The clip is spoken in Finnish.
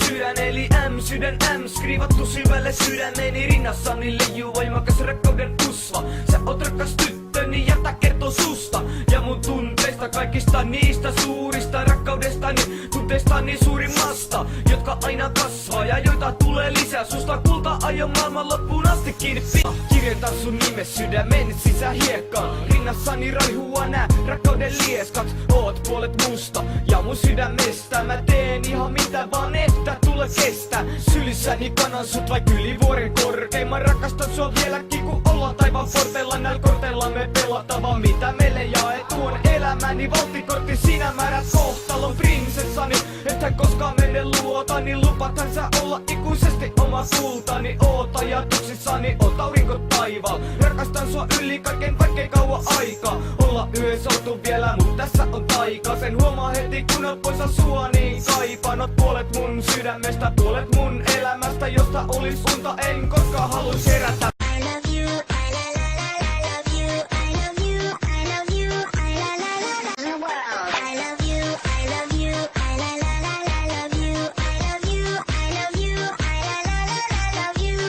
sydän eli M-sydän M, skriivattu syvälle sydämeni. Rinnassani leijuu voimakas rakkauden usva. Sä oot rakas tyttöni, jätä kertoo susta ja mun tunteista, kaikista niistä suurista rakkaudestani, tunteistani suurimmasta, jotka aina kasvaa ja joita tulee lisää. Susta kulta aion maailman loppuun asti kiinni. Kirjoitan sun nimes sydämen sisä hiekkaan. Rinnassani raihua nää rakkauden lieskat. Oot puolet musta ja mun sydämestä. Mä teen ihan mitä vaan että tule kestä. Sylissäni kanan sut vaik yli vuoren korkeimman. Rakastan sua vieläkin kun ollaan taivaan porteilla. Näillä korteilla me pelattava mitä meille jaettu on elämäni valttikortti. Sinä määrät kohtalon prinsessani. Ethän koskaan mene luota, niin lupathan sä olla ikuisesti oma kultani. Oot ajatuksissani, oot aurinko taivaalla. Rakastan sua yli kaiken vaikkei kauan aikaa. Olla yhdessä oltu vielä, mut tässä on taika. Sen huomaa heti kun oot poissa sua niin kaipaan. Oot puolet mun sydämestä, puolet mun elämästä. Josta olis unta en koskaan haluis herätä.